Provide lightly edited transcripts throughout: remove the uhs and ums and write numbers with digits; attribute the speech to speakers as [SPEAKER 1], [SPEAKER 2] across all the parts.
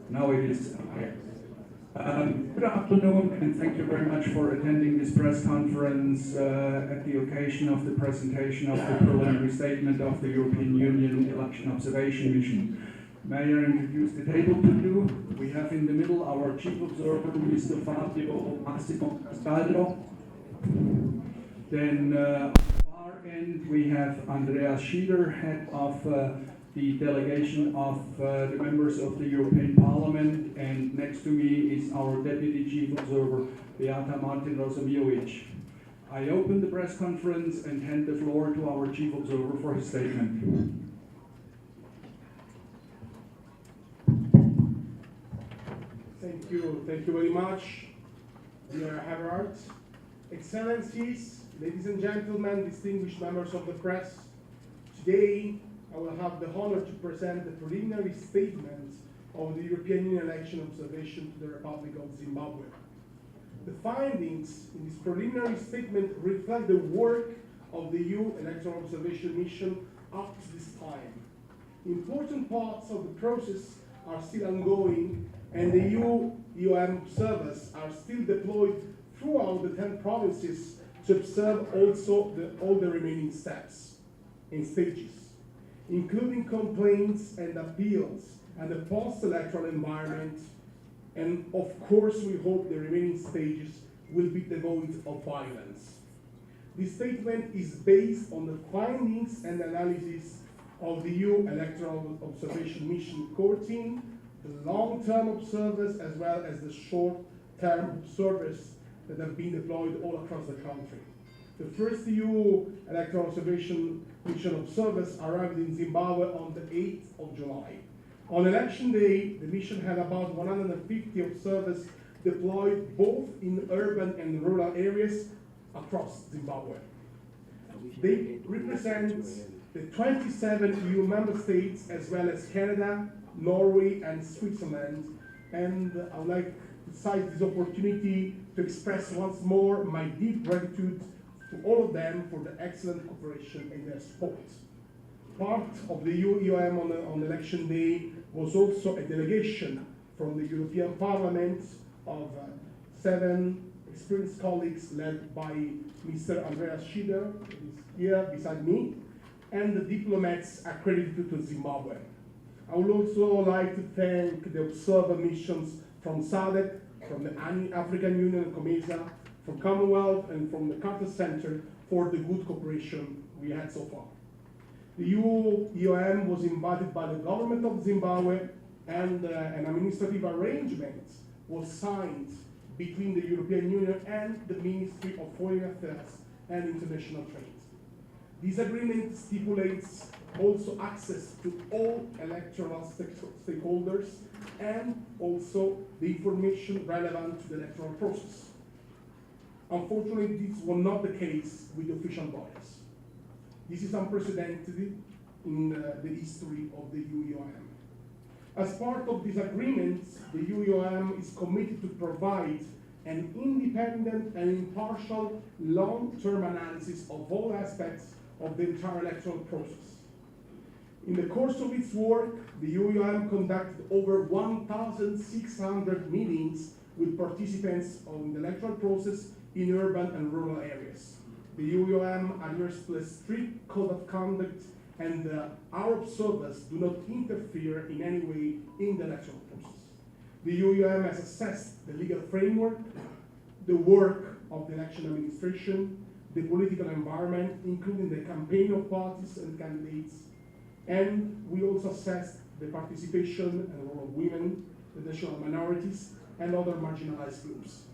[SPEAKER 1] Now it is. Okay. Good afternoon, and thank you very much for attending this press conference at the occasion of the presentation of the preliminary statement of the European Union Election Observation Mission. May I introduce the table to you? We have in the middle our chief observer, Mr. Fabio Massimo Castaldo. Then on the far end we have Andreas Schieder, head of the delegation of the members of the European Parliament, and next to me is our deputy chief observer, Beata Martin Rosamiovic. I open the press conference and hand the floor to our chief observer for his statement.
[SPEAKER 2] Thank you very much, dear Everard. Excellencies, ladies and gentlemen, distinguished members of the press, today I will have the honor to present the preliminary statement of the European Union Election Observation to the Republic of Zimbabwe. The findings in this preliminary statement reflect the work of the EU Electoral Observation Mission up to this time. Important parts of the process are still ongoing, and the EU-EUM observers are still deployed throughout the 10 provinces to observe also all the remaining steps and stages, including complaints and appeals and the post-electoral environment. And of course, we hope the remaining stages will be devoid of violence. This statement is based on the findings and analysis of the EU Electoral Observation Mission core team, the long-term observers, as well as the short-term observers that have been deployed all across the country. The first EU Electoral Observation Mission observers arrived in Zimbabwe on the 8th of July. On election day, the mission had about 150 observers deployed both in urban and rural areas across Zimbabwe. They represent the 27 EU member states, as well as Canada, Norway, and Switzerland. And I would like to cite this opportunity to express once more my deep gratitude to all of them for the excellent cooperation and their support. Part of the EU-EUM on election day was also a delegation from the European Parliament of 7 experienced colleagues led by Mr. Andreas Schieder, who is here beside me, and the diplomats accredited to Zimbabwe. I would also like to thank the observer missions from SADC, from the African Union and COMESA, from Commonwealth, and from the Carter Center for the good cooperation we had so far. The EU-EUM was invited by the government of Zimbabwe, and an administrative arrangement was signed between the European Union and the Ministry of Foreign Affairs and International Trade. This agreement stipulates also access to all electoral stakeholders and also the information relevant to the electoral process. Unfortunately, this was not the case with the official bodies. This is unprecedented in the history of the EU-EUM. As part of this agreement, the EU-EUM is committed to provide an independent and impartial long-term analysis of all aspects of the entire electoral process. In the course of its work, the EU-EUM conducted over 1,600 meetings with participants on the electoral process in urban and rural areas. The EU-EUM adheres to a strict code of conduct, and our observers do not interfere in any way in the electoral process. The EU-EUM has assessed the legal framework, the work of the election administration, the political environment, including the campaign of parties and candidates, and we also assessed the participation and role of women, the national minorities, and other marginalized groups.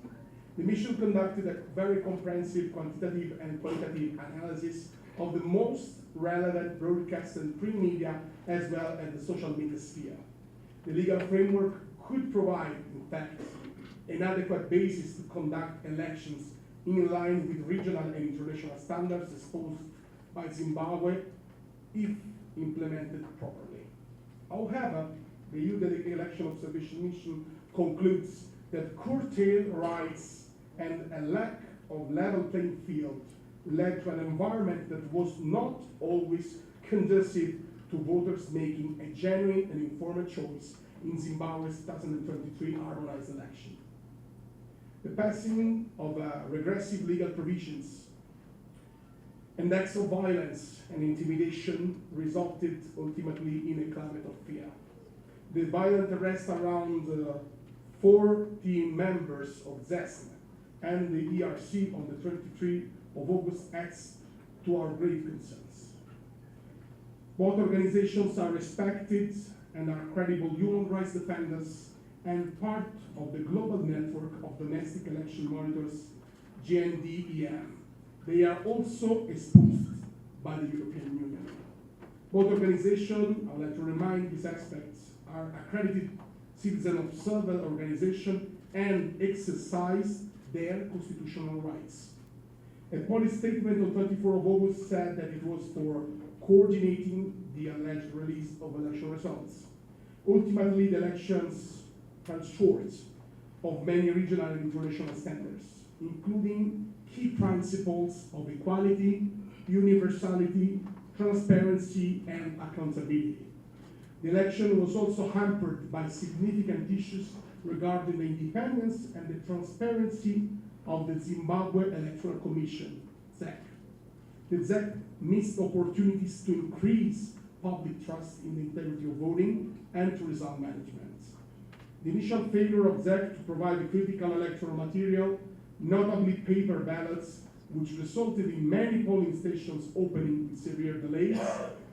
[SPEAKER 2] The mission conducted a very comprehensive quantitative and qualitative analysis of the most relevant broadcast and print media, as well as the social media sphere. The legal framework could provide, in fact, an adequate basis to conduct elections in line with regional and international standards exposed by Zimbabwe if implemented properly. However, the EU Election Observation Mission concludes that curtailed rights and a lack of level playing field led to an environment that was not always conducive to voters making a genuine and informed choice in Zimbabwe's 2023 harmonized election. The passing of regressive legal provisions and acts of violence and intimidation resulted ultimately in a climate of fear. The violent arrest around 14 members of ZEC and the ERC on the 23rd of August adds to our grave concerns. Both organizations are respected and are credible human rights defenders and part of the global network of domestic election monitors, GNDEM. They are also exposed by the European Union. Both organizations, I would like to remind these aspects, are accredited citizen observer organization and exercise their constitutional rights. A policy statement on 24th of August said that it was for coordinating the alleged release of election results. Ultimately, the elections fell short of many regional and international standards, including key principles of equality, universality, transparency, and accountability. The election was also hampered by significant issues regarding the independence and the transparency of the Zimbabwe Electoral Commission, ZEC. The ZEC missed opportunities to increase public trust in the integrity of voting and to result management. The initial failure of ZEC to provide the critical electoral material, notably paper ballots, which resulted in many polling stations opening with severe delays,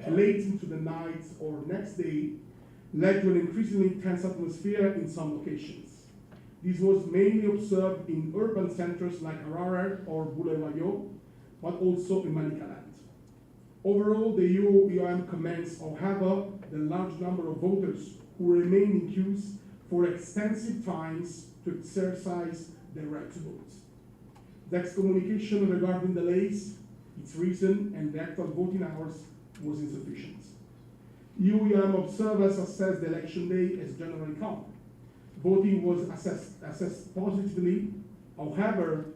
[SPEAKER 2] late into the night or next day, led to an increasingly tense atmosphere in some locations. This was mainly observed in urban centers like Harare or Bulawayo, but also in Manicaland. Overall, the UOM commends, however, the large number of voters who remain in queues for extensive times to exercise their right to vote. ZEC's communication regarding delays, its reason, and the actual voting hours was insufficient. UOM observers assessed the election day as generally calm. Voting was assessed positively. However,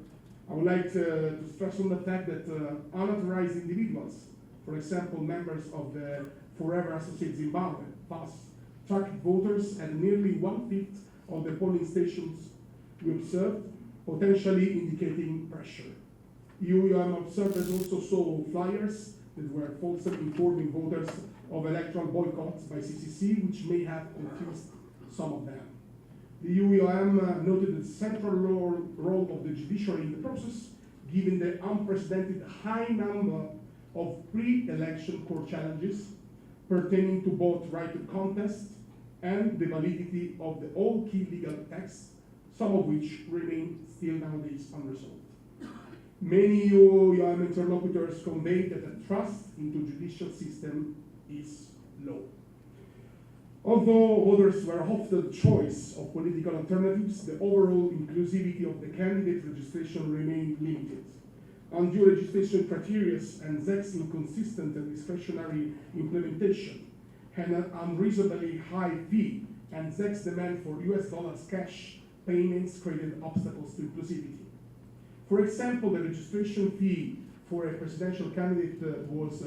[SPEAKER 2] I would like to stress on the fact that unauthorized individuals, for example, members of the Forever Associate Zimbabwe, fast-tracked voters at nearly 1/5 of the polling stations we observed, potentially indicating pressure. UOM observers also saw flyers that were falsely informing voters of electoral boycotts by CCC, which may have confused some of them. The UOM noted the central role of the judiciary in the process, given the unprecedented high number of pre-election court challenges pertaining to both right to contest and the validity of all key legal texts, some of which remain still nowadays unresolved. Many UOM interlocutors conveyed that the trust into the judicial system is low. Although voters were offered the choice of political alternatives, the overall inclusivity of the candidate registration remained limited. Undue registration criteria and ZEC's inconsistent and discretionary implementation had an unreasonably high fee, and ZEC's demand for US dollars cash payments created obstacles to inclusivity. For example, the registration fee for a presidential candidate was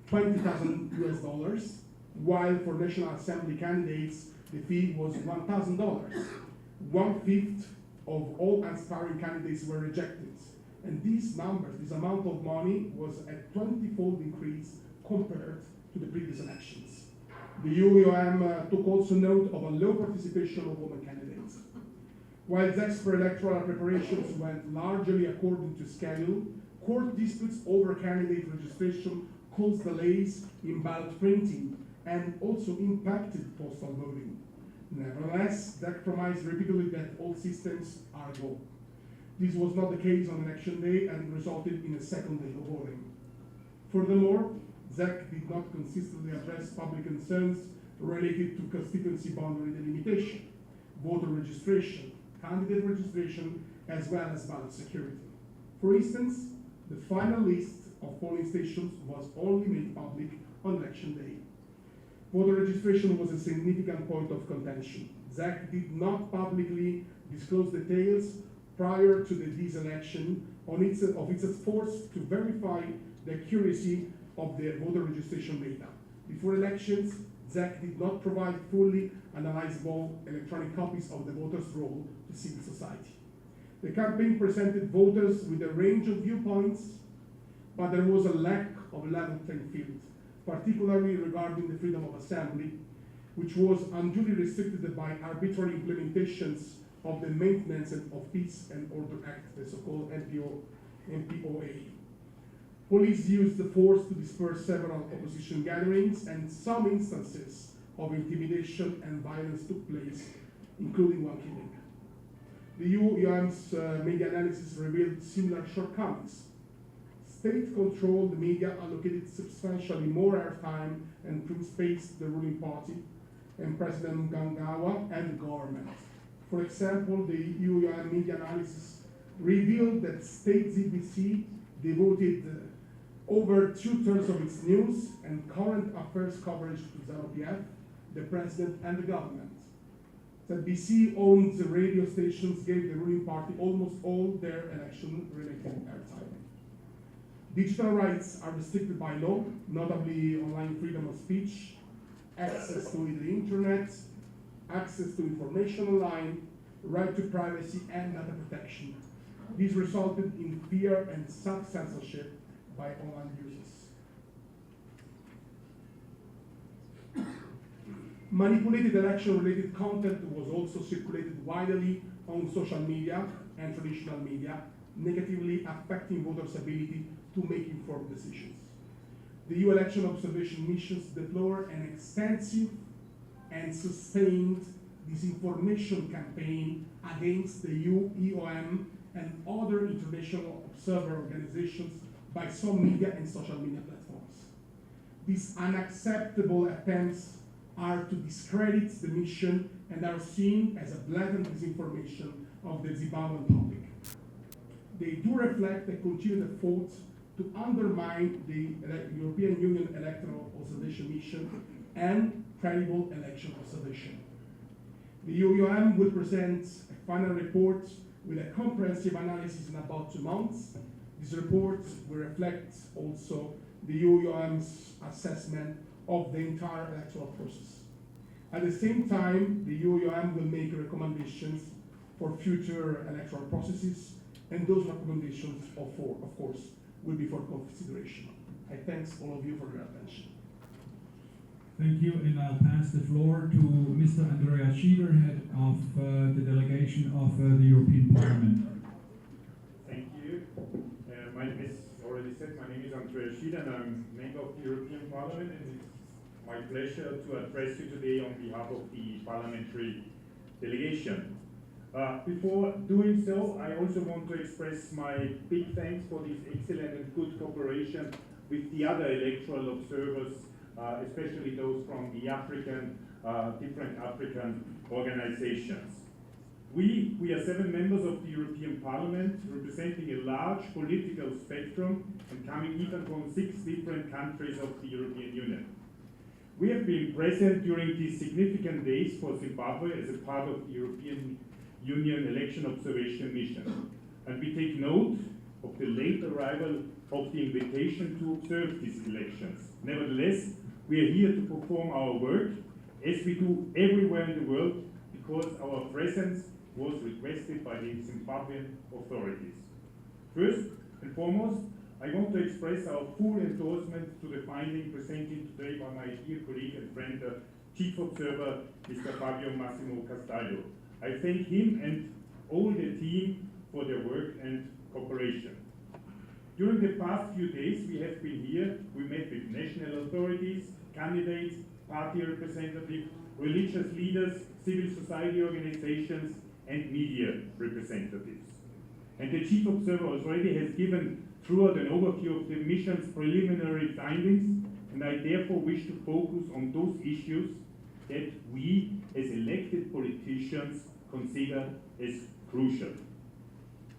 [SPEAKER 2] $20,000 US, while for National Assembly candidates, the fee was $1,000. 1/5 of all aspiring candidates were rejected. And these numbers, this amount of money, was a 20-fold increase compared to the previous elections. The UOM took also note of a low participation of women candidates. While ZEC's pre-electoral preparations went largely according to schedule, court disputes over candidate registration caused delays in ballot printing and also impacted postal voting. Nevertheless, ZEC promised repeatedly that all systems are go. This was not the case on election day and resulted in a second day of voting. Furthermore, ZEC did not consistently address public concerns related to constituency boundary delimitation, voter registration, candidate registration, as well as ballot security. For instance, the final list of polling stations was only made public on election day. Voter registration was a significant point of contention. ZEC did not publicly disclose details prior to this election of its efforts to verify the accuracy of the voter registration data. Before elections, ZEC did not provide fully analyzable electronic copies of the voters' roll to civil society. The campaign presented voters with a range of viewpoints, but there was a lack of a level playing field, particularly regarding the freedom of assembly, which was unduly restricted by arbitrary implementations of the Maintenance of Peace and Order Act, the so-called MPOA. Police used the force to disperse several opposition gatherings, and some instances of intimidation and violence took place, including one killing. The UOM's media analysis revealed similar shortcomings. State-controlled media allocated substantially more airtime and free space to the ruling party and President Mnangagwa and the government. For example, the UOM media analysis revealed that state ZBC devoted over 2/3 of its news and current affairs coverage to ZANU-PF, the president and the government. ZBC owns the radio stations, gave the ruling party almost all their election-related airtime. Digital rights are restricted by law, notably online freedom of speech, access to the internet, access to information online, right to privacy, and data protection. These resulted in fear and self-censorship by online users. Manipulated election-related content was also circulated widely on social media and traditional media, negatively affecting voters' ability to make informed decisions. The EU election observation missions deplore an extensive and sustained disinformation campaign against the EU, EOM, and other international observer organizations by some media and social media platforms. These unacceptable attempts are to discredit the mission and are seen as a blatant disinformation of the Zimbabwean public. They do reflect a continued effort to undermine the European Union electoral observation mission and credible election observation. The UOM will present a final report with a comprehensive analysis in about 2 months. This report will reflect also the UOM's assessment of the entire electoral process. At the same time, the UOM will make recommendations for future electoral processes, and those recommendations, of course, will be for consideration. I thank all of you for your attention.
[SPEAKER 1] Thank you, and I'll pass the floor to Mr. Andrea Schieder, head of the delegation of the European Parliament.
[SPEAKER 3] Thank you. As already said, my name is Andrea Schieder, and I'm a member of the European Parliament, and it's my pleasure to address you today on behalf of the Parliamentary delegation. Before doing so, I also want to express my big thanks for this excellent and good cooperation with the other electoral observers, especially those from the different African organizations. We are 7 members of the European Parliament, representing a large political spectrum and coming even from 6 different countries of the European Union. We have been present during these significant days for Zimbabwe as a part of the European Union election observation mission. And we take note of the late arrival of the invitation to observe these elections. Nevertheless, we are here to perform our work, as we do everywhere in the world, because our presence was requested by the Zimbabwean authorities. First and foremost, I want to express our full endorsement to the finding presented today by my dear colleague and friend, Chief Observer, Mr. Fabio Massimo Castaldo. I thank him and all the team for their work and cooperation. During the past few days we have been here, we met with national authorities, candidates, party representatives, religious leaders, civil society organizations, and media representatives. And the Chief Observer already has given throughout an overview of the mission's preliminary findings, and I therefore wish to focus on those issues that we as elected politicians consider as crucial.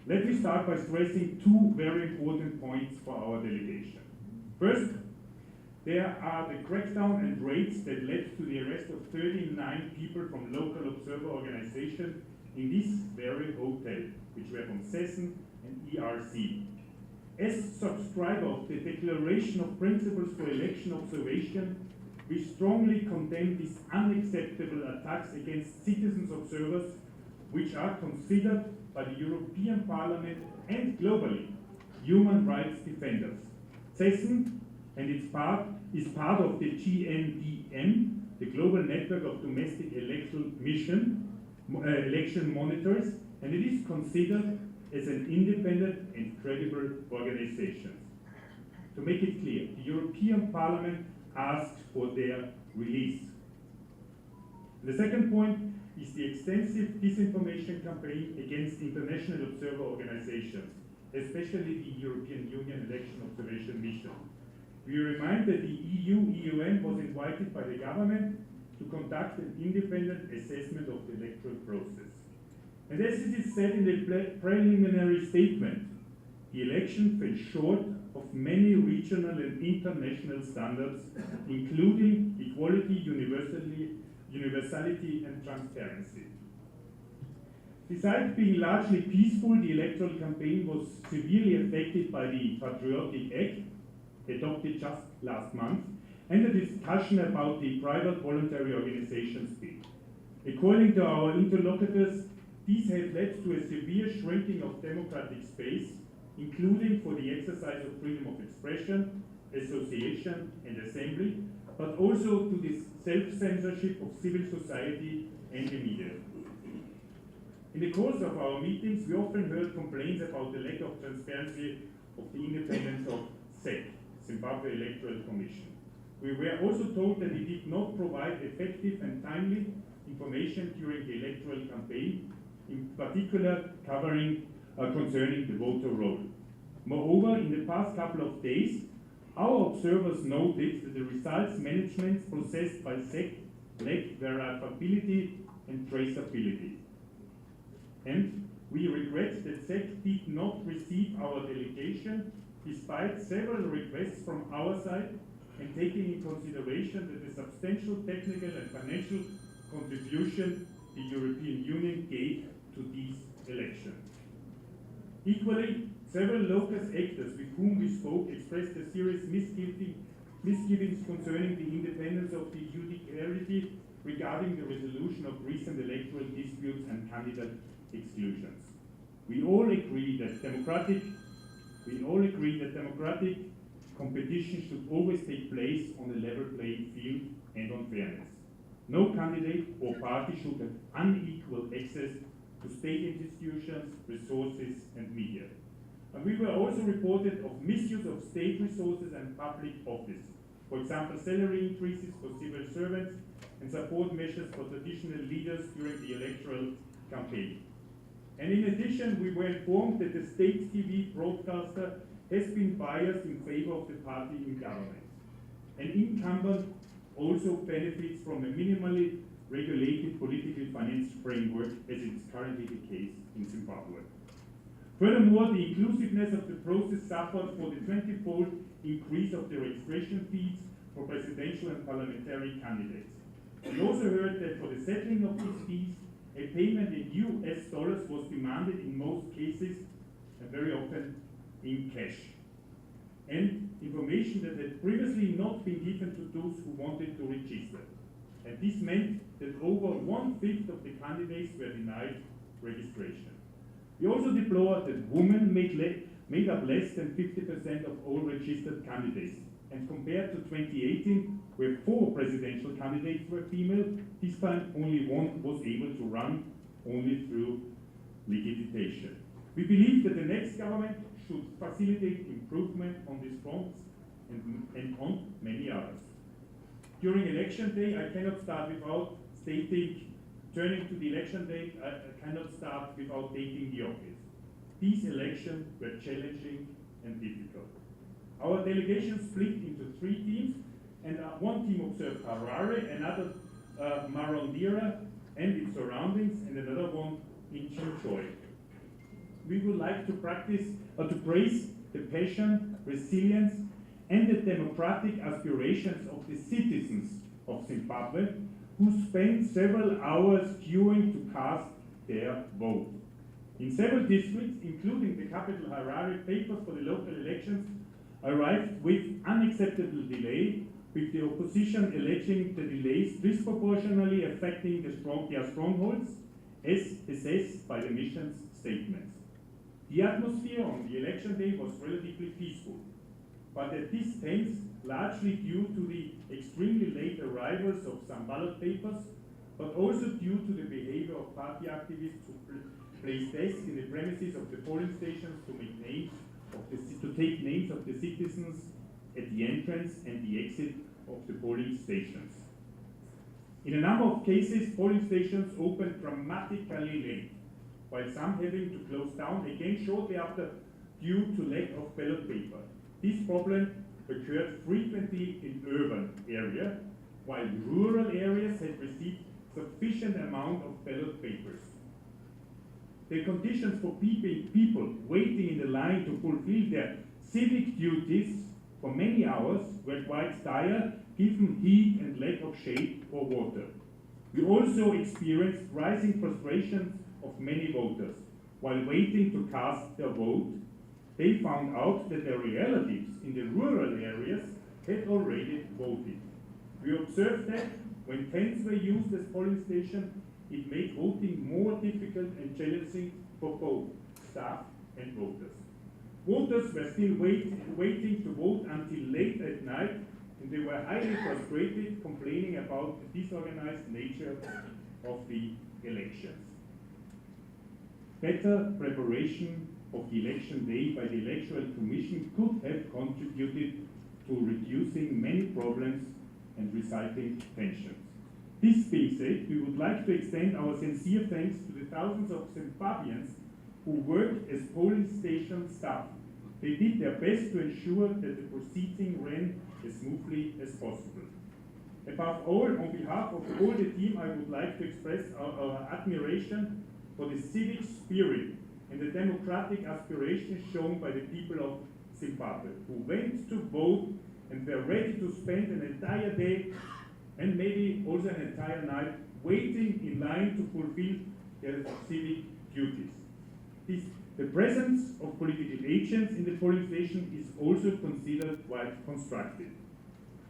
[SPEAKER 3] Let me start by stressing 2 very important points for our delegation. First, there are the crackdown and raids that led to the arrest of 39 people from local observer organizations in this very hotel, which were from CESN and ERC. As subscriber of the Declaration of Principles for Election Observation, we strongly condemn these unacceptable attacks against citizens observers, which are considered by the European Parliament and globally human rights defenders. ZEC and its part is part of the GNDM, the Global Network of Domestic Election Monitors, and it is considered as an independent and credible organization. To make it clear, the European Parliament asked for their release. The second point is the extensive disinformation campaign against international observer organizations, especially the European Union Election Observation Mission. We remind that the EU-EUN was invited by the government to conduct an independent assessment of the electoral process. And as it is said in the preliminary statement, the election fell short of many regional and international standards, including equality, universality, and transparency. Besides being largely peaceful, the electoral campaign was severely affected by the Patriotic Act, adopted just last month, and the discussion about the private voluntary organizations bill. According to our interlocutors, these have led to a severe shrinking of democratic space, including for the exercise of freedom of expression, association, and assembly, but also to the self-censorship of civil society and the media. In the course of our meetings, we often heard complaints about the lack of transparency of the independence of ZEC, Zimbabwe Electoral Commission. We were also told that it did not provide effective and timely information during the electoral campaign, in particular concerning the voter roll. Moreover, in the past couple of days, our observers noted that the results management processed by ZEC lacked verifiability and traceability. And we regret that ZEC did not receive our delegation despite several requests from our side, and taking in consideration that the substantial technical and financial contribution the European Union gave to these elections. Equally, several local actors with whom we spoke expressed a serious misgivings concerning the independence of the judiciary regarding the resolution of recent electoral disputes and candidate exclusions. We all agree that democratic competition should always take place on a level playing field and on fairness. No candidate or party should have unequal access to state institutions, resources, and media. And we were also reported of misuse of state resources and public office. For example, salary increases for civil servants and support measures for traditional leaders during the electoral campaign. And in addition, we were informed that the state TV broadcaster has been biased in favor of the party in government. An incumbent also benefits from a minimally regulated political finance framework, as it is currently the case in Zimbabwe. Furthermore, the inclusiveness of the process suffered for the 20-fold increase of the registration fees for presidential and parliamentary candidates. We also heard that for the settling of these fees, a payment in US dollars was demanded in most cases, and very often in cash. And information that had previously not been given to those who wanted to register. And this meant that over 1/5 of the candidates were denied registration. We also deplored that women made up less than 50% of all registered candidates. And compared to 2018, where 4 presidential candidates were female, this time only 1 was able to run only through legitimation. We believe that the next government should facilitate improvement on these fronts and on many others. During election day, I cannot start without turning to the election day, I cannot start without taking the obvious. These elections were challenging and difficult. Our delegation split into 3 teams, and one team observed Harare, another Marondera and its surroundings, and another one in Chinchoy. We would like to praise the passion, resilience, and the democratic aspirations of the citizens of Zimbabwe, who spent several hours queuing to cast their vote. In several districts, including the capital Harare, papers for the local elections arrived with unacceptable delay, with the opposition alleging the delays disproportionately affecting their strongholds, as assessed by the mission's statements. The atmosphere on the election day was relatively peaceful, but at this tense, largely due to the extremely late arrivals of some ballot papers, but also due to the behavior of party activists who placed desks in the premises of the polling stations to take names of the citizens at the entrance and the exit of the polling stations. In a number of cases, polling stations opened dramatically late, while some having to close down again shortly after due to lack of ballot paper. This problem occurred frequently in urban areas, while rural areas had received sufficient amount of ballot papers. The conditions for people waiting in the line to fulfill their civic duties for many hours were quite dire, given heat and lack of shade or water. We also experienced rising frustrations of many voters. While waiting to cast their vote, they found out that their relatives in the rural areas had already voted. We observed that when tents were used as polling stations, it made voting more difficult and challenging for both staff and voters. Voters were still waiting to vote until late at night, and they were highly frustrated, complaining about the disorganized nature of the elections. Better preparation of the election day by the Electoral Commission could have contributed to reducing many problems and resulting tensions. This being said, we would like to extend our sincere thanks to the thousands of Zimbabweans who worked as polling station staff. They did their best to ensure that the proceeding ran as smoothly as possible. Above all, on behalf of all the team, I would like to express our admiration for the civic spirit and the democratic aspirations shown by the people of Zimbabwe, who went to vote and were ready to spend an entire day and maybe also an entire night waiting in line to fulfill their civic duties. The presence of political agents in the polling station is also considered quite constructive.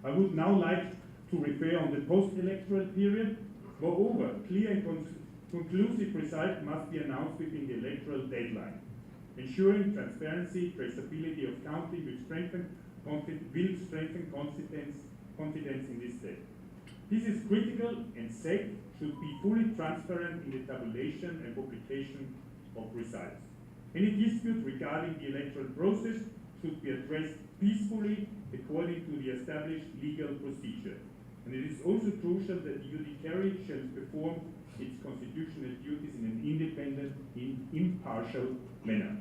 [SPEAKER 3] I would now like to refer on the post-electoral period. Moreover, clear and conclusive results must be announced within the electoral deadline, ensuring transparency, traceability of counting will strengthen confidence in this step. This is critical, and ZEC should be fully transparent in the tabulation and publication of results. Any dispute regarding the electoral process should be addressed peacefully according to the established legal procedure. And it is also crucial that the judiciary shall perform its constitutional duties in an independent, impartial manner.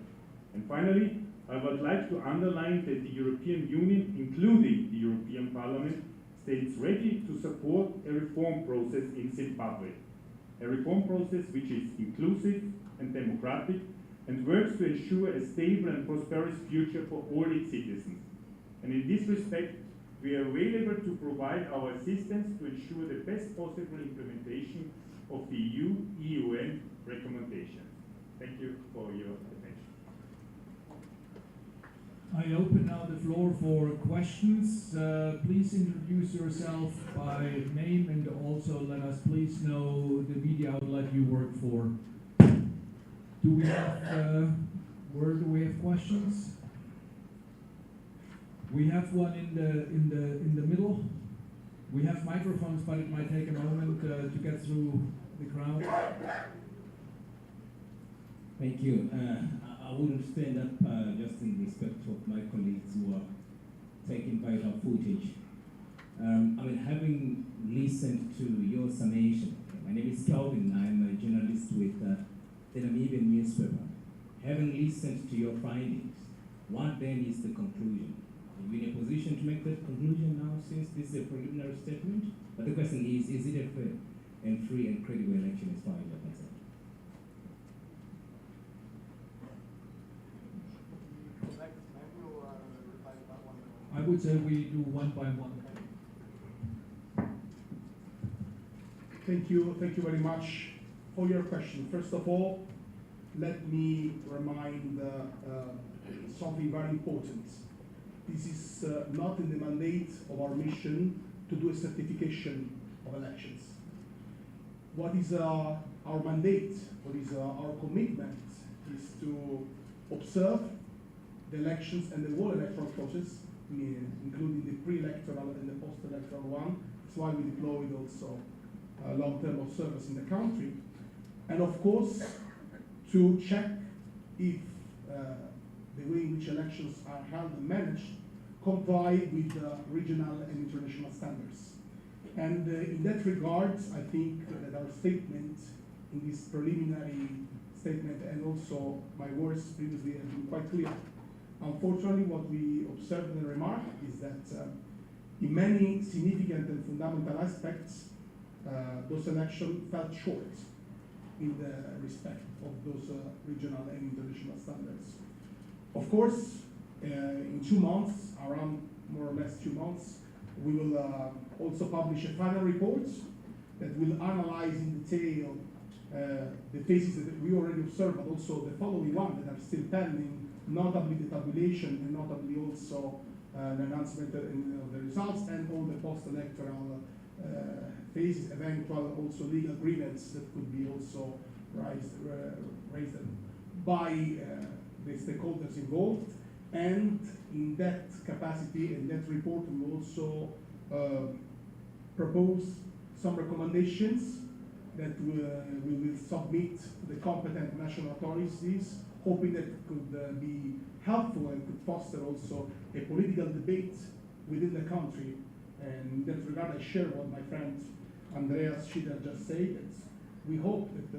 [SPEAKER 3] And finally, I would like to underline that the European Union, including the European Parliament, stands ready to support a reform process in Zimbabwe. A reform process which is inclusive and democratic and works to ensure a stable and prosperous future for all its citizens. And in this respect, we are available to provide our assistance to ensure the best possible implementation of the EU-EUN recommendations. Thank you for your attention.
[SPEAKER 1] I open now the floor for questions. Please introduce yourself by name and also let us please know the media outlet you work for. Do we have, where do we have questions? We have one in the middle. We have microphones, but it might take a moment to get through the crowd.
[SPEAKER 4] Thank you. I wouldn't stand up just in respect of my colleagues who are taking vital footage. Having listened to your summation, my name is Calvin. I'm a journalist with the Namibian newspaper. Having listened to your findings, what then is the conclusion? Are you in a position to make that conclusion now, since this is a preliminary statement? But the question is it a fair and free and credible election as far as you're concerned?
[SPEAKER 1] I would say we do one by one.
[SPEAKER 2] Thank you very much for your question. First of all, let me remind something very important. this is not in the mandate of our mission to do a certification of elections. What is our mandate, what is our commitment, is to observe the elections and the whole electoral process, including the pre-electoral and the post-electoral one. That's why we deployed also long-term observers in the country. And of course, to check if the way in which elections are held and managed comply with regional and international standards. And in that regard, I think that our statement, in this preliminary statement, and also my words previously have been quite clear. Unfortunately, what we observed and remarked is that in many significant and fundamental aspects, those elections fell short in the respect of those regional and international standards. Of course, in 2 months, around more or less 2 months, we will also publish a final report that will analyze in detail the phases that we already observed, but also the following one that are still pending, notably the tabulation and notably also the announcement of the results and all the post-electoral phases, eventual also legal agreements that could be also raised by the stakeholders involved. And in that capacity, in that report, we will also propose some recommendations that we will submit to the competent national authorities, hoping that it could be helpful and could foster also a political debate within the country. And in that regard, I share what my friend Andreas Schieder just said, that we hope that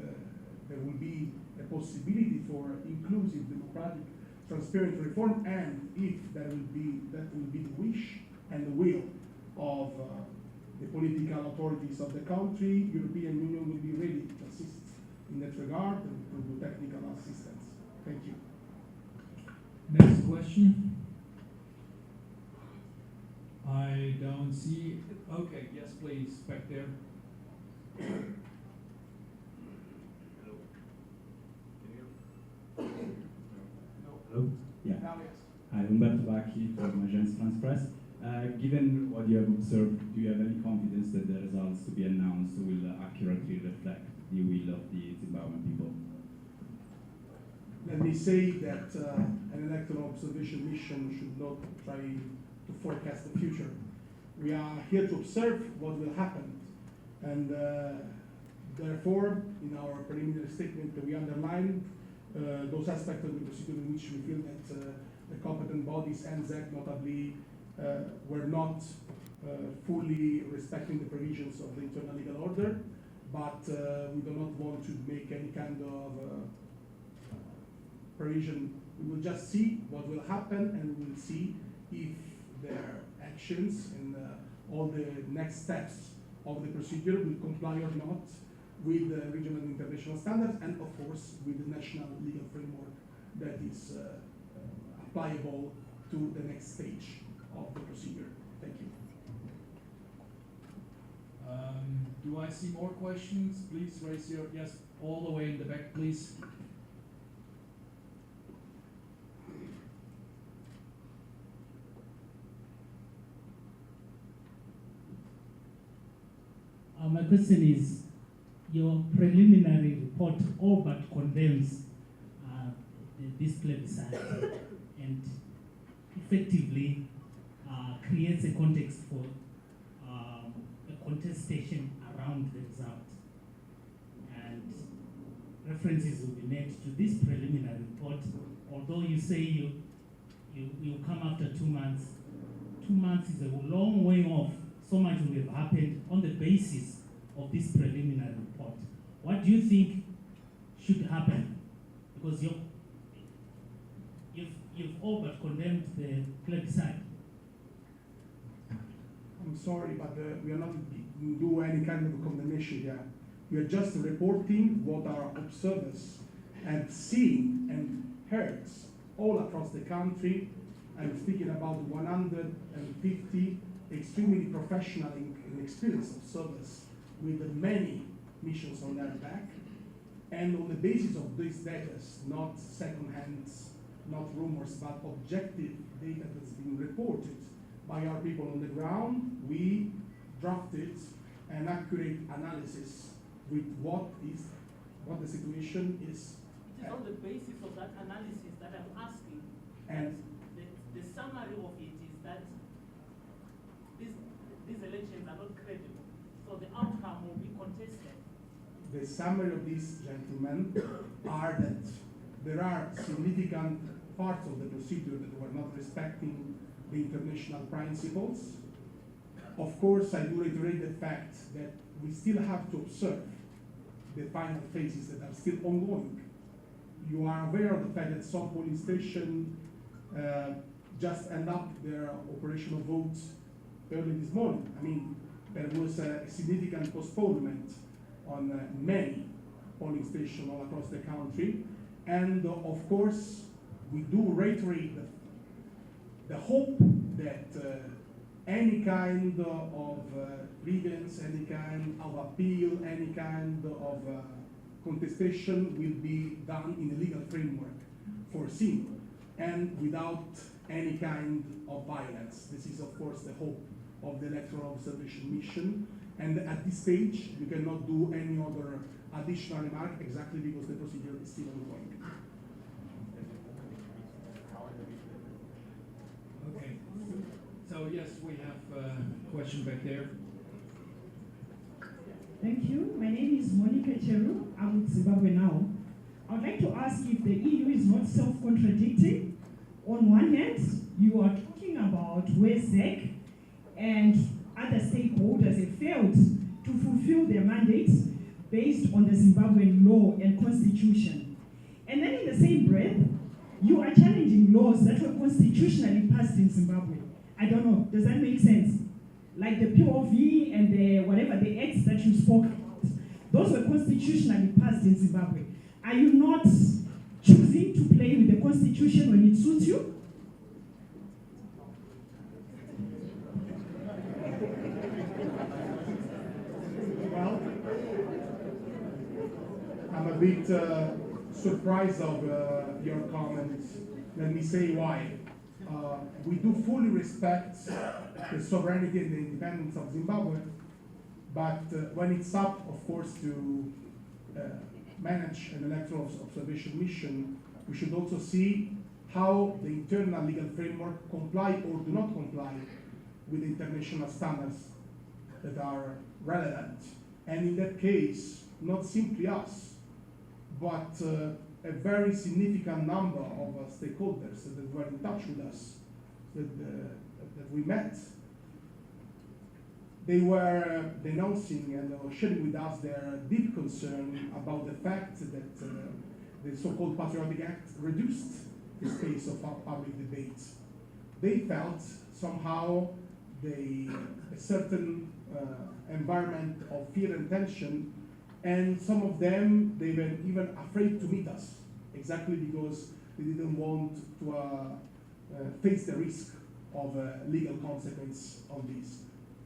[SPEAKER 2] there will be a possibility for inclusive, democratic, transparent reform, and if that will be the wish and the will of the political authorities of the country, European Union will be ready to assist in that regard and provide technical assistance. Thank you.
[SPEAKER 5] Next question. I don't see. Okay, yes, please, back there.
[SPEAKER 6] Hello? Yeah.
[SPEAKER 2] Now, yes.
[SPEAKER 6] Hi, Umberto Bacchi from Agence France Presse. Given what you have observed, do you have any confidence that the results to be announced will accurately reflect the will of the Zimbabwean people?
[SPEAKER 2] Let me say that an electoral observation mission should not try to forecast the future. We are here to observe what will happen. And therefore, in our preliminary statement, we underlined those aspects of the procedure in which we feel that the competent bodies and ZEC notably were not fully respecting the provisions of the internal legal order, but we do not want to make any kind of provision. We will just see what will happen, and we will see if their actions and all the next steps of the procedure will comply or not with the regional and international standards, and of course with the national legal framework that is applicable to the next stage of the procedure. Thank you.
[SPEAKER 5] Do I see more questions? Please raise your, yes, all the way in the back, please.
[SPEAKER 7] My question is, your preliminary report all but condemns this plebiscite and effectively creates a context for a contestation around the result. And references will be made to this preliminary report, although you say you come after 2 months. 2 months is a long way off. So much will have happened on the basis of this preliminary report. What do you think should happen? Because you've all but condemned the plebiscite.
[SPEAKER 2] I'm sorry, but we are not do any kind of condemnation here. We are just reporting what our observers have seen and heard all across the country. I'm speaking about 150 extremely professional and experienced observers with many missions on their back. And on the basis of these data, not second-hand not rumors, but objective data that's been reported by our people on the ground, we drafted an accurate analysis with what the situation is.
[SPEAKER 8] It is on the basis of that analysis that I'm asking.
[SPEAKER 2] And
[SPEAKER 8] the summary of it is that these elections are not credible, so the outcome will be contested.
[SPEAKER 2] the summary of these gentlemen are that there are significant parts of the procedure that were not respecting the international principles. Of course, I do reiterate the fact that we still have to observe the final phases that are still ongoing. You are aware of the fact that some polling stations just end up their operational votes early this morning. I mean, there was a significant postponement on many polling stations all across the country. And of course, we do reiterate the hope that any kind of grievance, any kind of appeal, any kind of contestation will be done in a legal framework foreseen and without any kind of violence. This is, of course, the hope of the Electoral Observation Mission. And at this stage, we cannot do any other additional remark exactly because the procedure is still ongoing.
[SPEAKER 5] Okay. So yes, we have a question back there.
[SPEAKER 9] Thank you. My name is Monica Cheru. I'm with Zimbabwe Now. I would like to ask if the EU is not self-contradicting. On one hand, you are talking about where ZEC and other stakeholders have failed to fulfill their mandates based on the Zimbabwean law and constitution. And then in the same breath, you are challenging laws that were constitutionally passed in Zimbabwe. I don't know, does that make sense? Like the POV and the whatever, the acts that you spoke about, those were constitutionally passed in Zimbabwe. Are you not choosing to play with the constitution when it suits you?
[SPEAKER 2] Well, I'm a bit surprised of your comments. Let me say why. We do fully respect the sovereignty and the independence of Zimbabwe, but when it's up, of course, to manage an electoral observation mission, we should also see how the internal legal framework comply or do not comply with international standards that are relevant. And in that case, not simply us, but a very significant number of stakeholders that were in touch with us, that we met, they were denouncing and sharing with us their deep concern about the fact that the so-called Patriotic Act reduced the space of public debate. They felt somehow a certain environment of fear and tension, and some of them, they were even afraid to meet us, exactly because they didn't want to face the risk of legal consequence of this.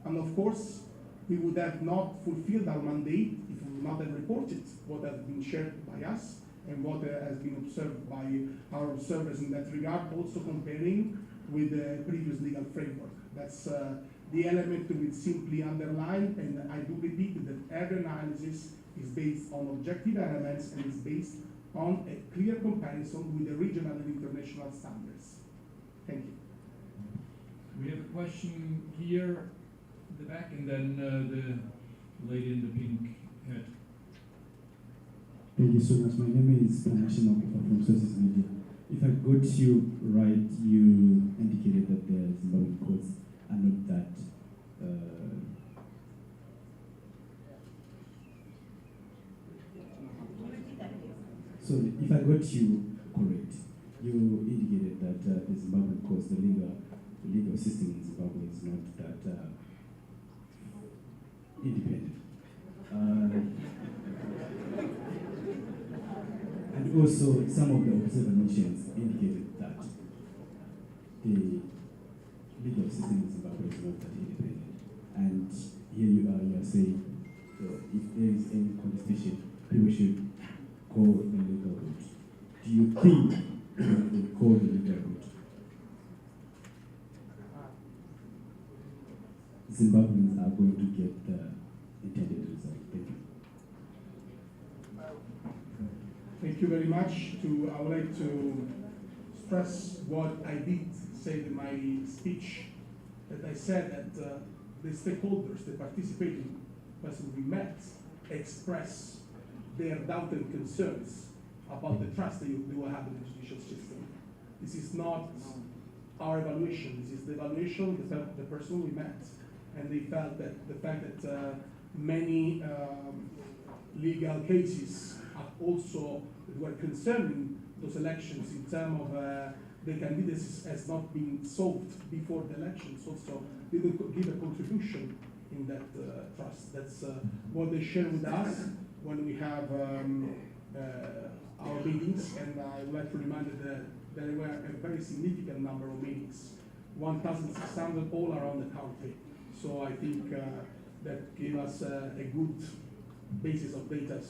[SPEAKER 2] And of course, we would have not fulfilled our mandate if we would not have reported what has been shared by us and what has been observed by our observers in that regard, also comparing with the previous legal framework. That's the element to which simply underline, and I do repeat that every analysis is based on objective elements and is based on a clear comparison with the regional and international standards. Thank you.
[SPEAKER 5] We have a question here in the back, and then the lady in the pink hat.
[SPEAKER 6] Thank you so much. My name is Panashima from Sources Media. If I got you right, you indicated that the Zimbabwean courts are not that so if I got you correct, you indicated that the Zimbabwean courts, the legal system in Zimbabwe is not that independent. And also, some of the observations indicated that the legal system in Zimbabwe is not that independent. And here you are saying if there is any contestation, people should go the legal route. Do you think the court
[SPEAKER 2] Thank you very much. I would like to stress what I did say in my speech, that I said that the stakeholders, the participating persons we met, express their doubt and concerns about the trust they will have in the judicial system. This is not our evaluation, this is the evaluation of the person we met. And they felt that the fact that many legal cases are also were concerning those elections in terms of the candidacy has not been solved before the elections, also didn't give a contribution in that trust. That's what they share with us when we have our meetings, and I would like to remind that there were a very significant number of meetings, 1,600 all around the country. So I think that gave us a good basis of data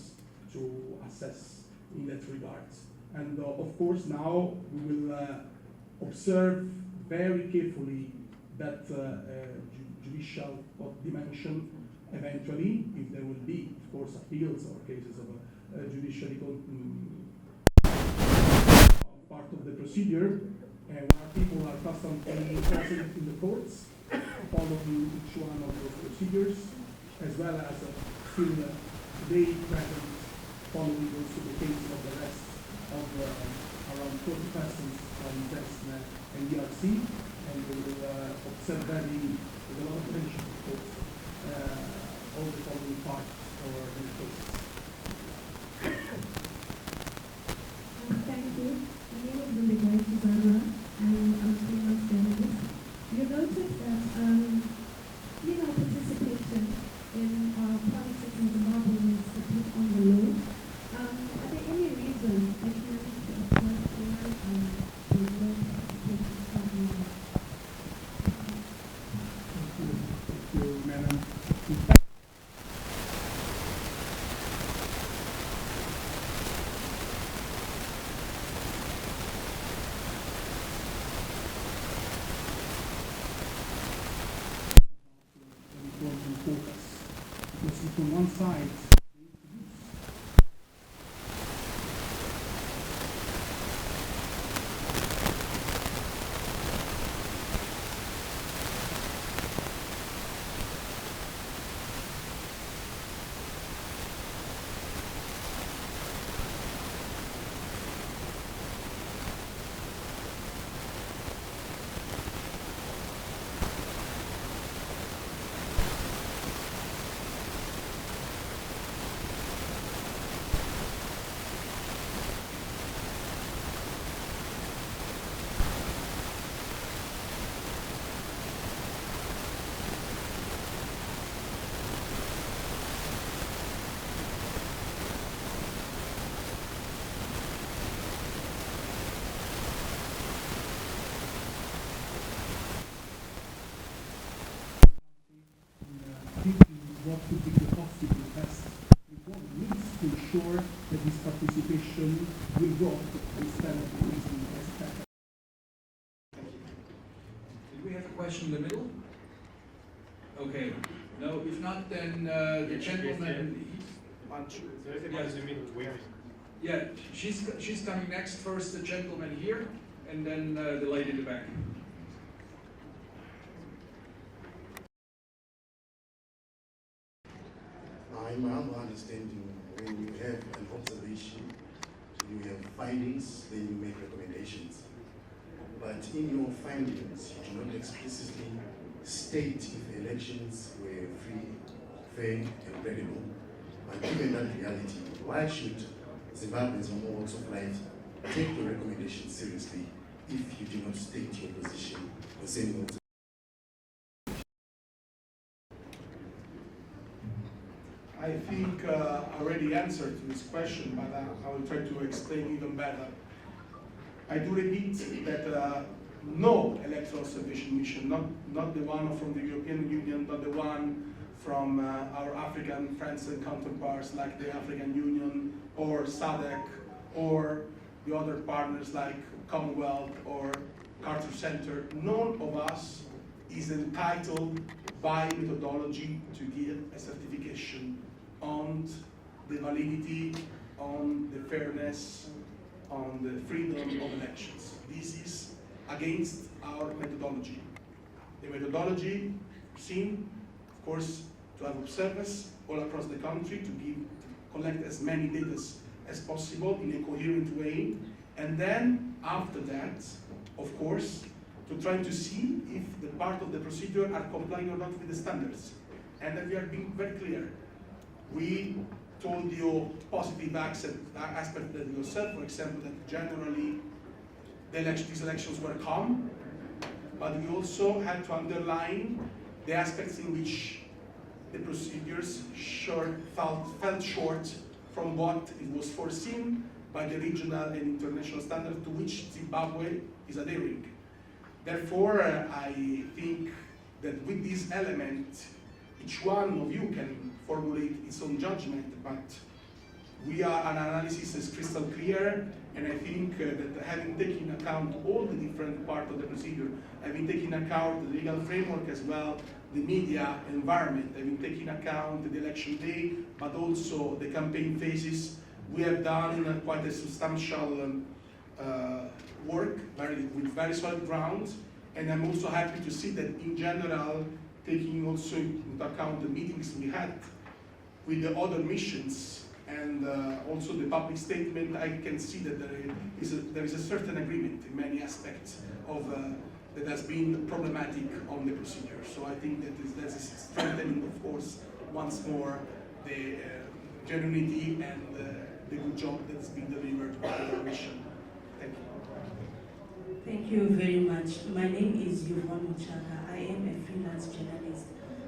[SPEAKER 2] to assess in that regard. And of course now we will observe very carefully that judicial dimension eventually, if there will be, of course, appeals or cases of judiciary part of the procedure, where people are constantly present in the courts, following each one of those procedures, as well as still today present following also the case of the rest of around 40 persons from ZEC and ERC, and we will observe very, with a lot of attention, of course, all the following parts of the cases.
[SPEAKER 10] Thank you. My name is Shadaya, and I'm a freelance journalist. You noted that female participation in politics in Zimbabwe is a bit on the low. Are there any reasons that you need to apply for the low participation?
[SPEAKER 2] Thank you, Madam. Focus. Because if on one side what could be the possible test reform needs to ensure that this participation will grow instead of increasing as better.
[SPEAKER 1] Did we have a question in the middle? Okay. No, if not, then the gentleman. Yeah, she's coming next. First, the gentleman here, and then the lady in the back.
[SPEAKER 11] In my humble understanding, when you have an observation, you have findings, then you make recommendations. But in your findings, you do not explicitly state if elections were free, fair, and credible. But given that reality, why should Zimbabweans on all walks of life take your recommendations seriously if you do not state your position concerning what?
[SPEAKER 2] I think I already answered to this question, but I will try to explain even better. I do repeat that no electoral observation mission, not the one from the European Union, not the one from our African friends and counterparts like the African Union or SADC or the other partners like Commonwealth or Carter Center, none of us is entitled by methodology to give a certification on the validity, on the fairness, on the freedom of elections. This is against our methodology. The methodology seems, of course, to have observers all across the country to collect as many data as possible in a coherent way, and then after that, of course, to try to see if the part of the procedure are complying or not with the standards. And that we are being very clear. We told you positive aspect that you said, for example, that generally these elections were calm, but we also had to underline the aspects in which the procedures fell short from what it was foreseen by the regional and international standards to which Zimbabwe is adhering. Therefore, I think that with this element, each one of you can formulate its own judgment, but an analysis is crystal clear, and I think that having taken account all the different parts of the procedure, having taken account the legal framework as well, the media environment, having taken account the election day, but also the campaign phases, we have done quite a substantial work with very solid grounds, and I'm also happy to see that in general, taking also into account the meetings we had with the other missions and also the public statement, I can see that there is a certain agreement in many aspects of that has been problematic on the procedure. So I think that is strengthening, of course, once more the genuinity and the good job that's been delivered by the mission. Thank you.
[SPEAKER 12] Thank you very much. My name is Yvonne Muchaka. I am a freelance journalist.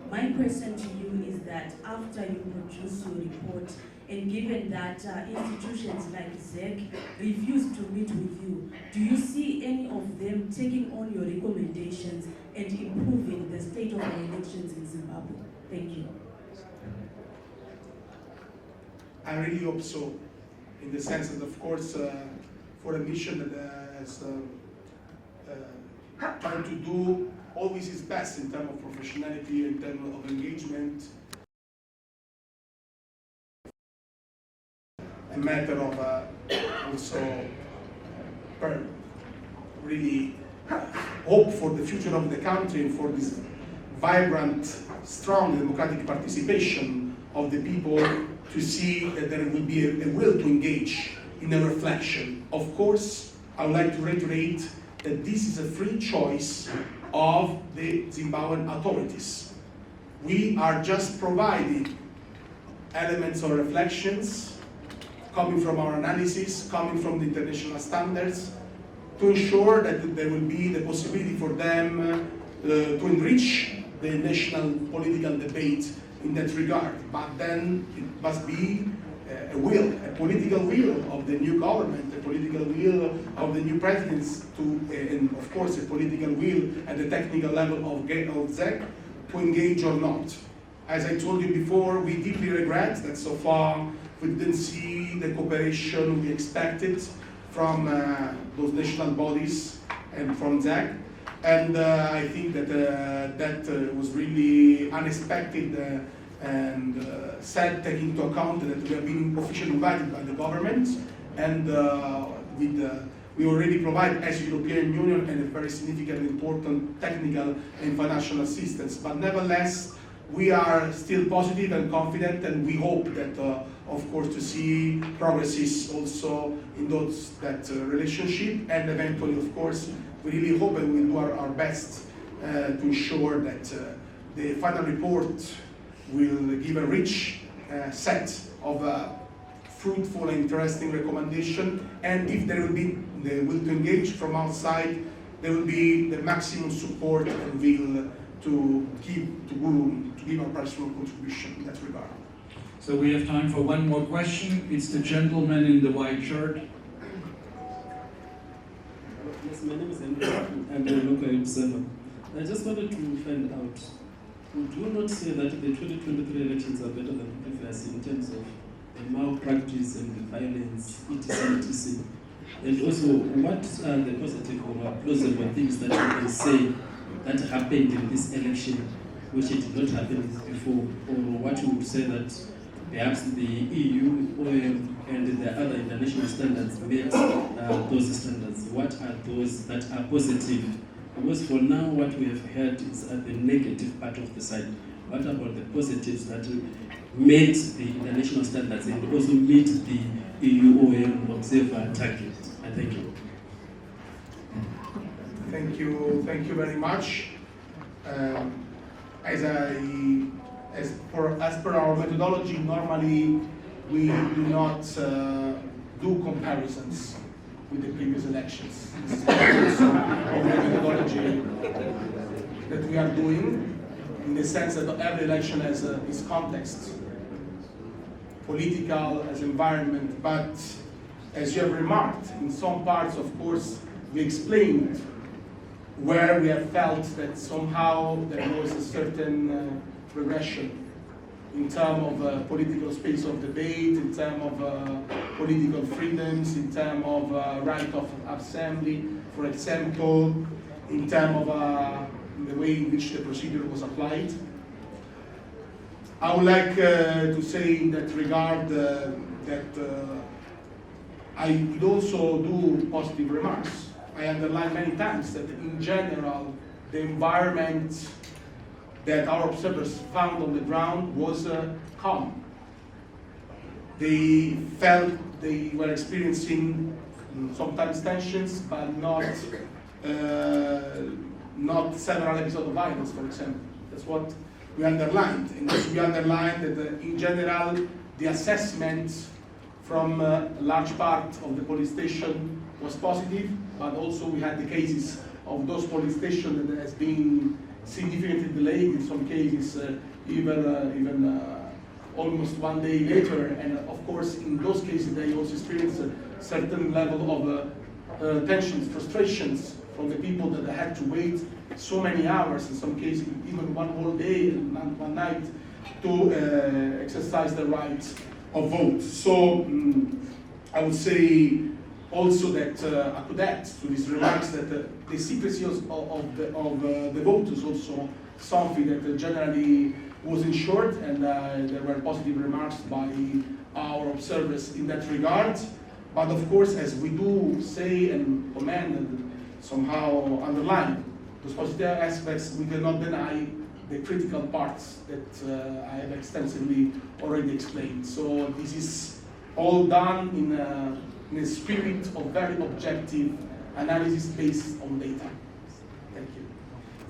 [SPEAKER 12] My question to you is that after you produce your report, and given that institutions like ZEC refuse to meet with you, do you see any of them taking on your recommendations and improving the state of the elections in Zimbabwe? Thank you.
[SPEAKER 2] I really hope so, in the sense that, of course, for a mission that has trying to do always its best in terms of professionality, in terms of engagement, a matter of also really hope for the future of the country and for this vibrant, strong democratic participation of the people, to see that there will be a will to engage in a reflection. Of course, I would like to reiterate that this is a free choice of the Zimbabwean authorities. We are just providing elements or reflections coming from our analysis, coming from the international standards, to ensure that there will be the possibility for them to enrich the national political debate in that regard. But then it must be a political will of the new government, a political will of the new presidents, and of course a political will at the technical level of ZEC to engage or not. As I told you before, we deeply regret that so far we didn't see the cooperation we expected from those national bodies and from ZEC. And I think that that was really unexpected and sad, taking into account that we have been officially invited by the government, and we already provide as European Union and a very significant and important technical and financial assistance. But nevertheless, we are still positive and confident, and we hope that, of course, to see progresses also in that relationship, and eventually, of course, we really hope and we'll do our best to ensure that the final report will give a rich set of fruitful and interesting recommendation, and if there will be the will to engage from outside, there will be the maximum support and will to give our personal contribution in that regard.
[SPEAKER 1] So we have time for one more question. It's the gentleman in the white shirt.
[SPEAKER 13] Yes, my name is Andrew. I'm a local observer. I just wanted to find out, would you not say that the 2023 elections are better than previous in terms of the malpractice and the violence, etc. And also, what are the positive or plausible things that you can say that happened in this election, which it did not happen before, or what you would say that perhaps the EU and the other international standards met those standards. What are those that are positive? Because for now, what we have heard is at the negative part of the side. What about the positives that meet the international standards and also meet the EUOM observer target? Thank you.
[SPEAKER 2] Thank you very much. As per our methodology, normally we do not do comparisons with the previous elections. This is also of the methodology that we are doing, in the sense that every election has its context, political, as environment, but as you have remarked, in some parts, of course, we explained where we have felt that somehow there was a certain regression in terms of political space of debate, in terms of political freedoms, in terms of right of assembly, for example, in terms of the way in which the procedure was applied. I would like to say in that regard that I would also do positive remarks. I underline many times that in general, the environment that our observers found on the ground was calm. They felt they were experiencing sometimes tensions, but not several episodes of violence, for example. That's what we underlined. And we underlined that in general, the assessment from a large part of the police station was positive, but also we had the cases of those police stations that has been significantly delayed, in some cases even almost 1 day later, and of course in those cases they also experienced a certain level of tensions, frustrations from the people that had to wait so many hours, in some cases even one whole day and one night, to exercise the right of vote. So I would say also that I could add to these remarks that the secrecy of the vote is also something that generally was ensured, and there were positive remarks by our observers in that regard. But of course, as we do say and comment and somehow underline those positive aspects, we cannot deny the critical parts that I have extensively already explained. So this is all done in a spirit of very objective analysis based on data. Thank you.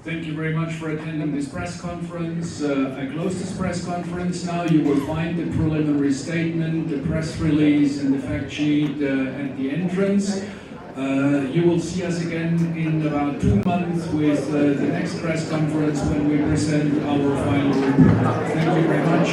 [SPEAKER 1] Thank you very much for attending this press conference. I close this press conference now. You will find the preliminary statement, the press release, and the fact sheet at the entrance. You will see us again in about 2 months with the next press conference when we present our final report. Thank you very much.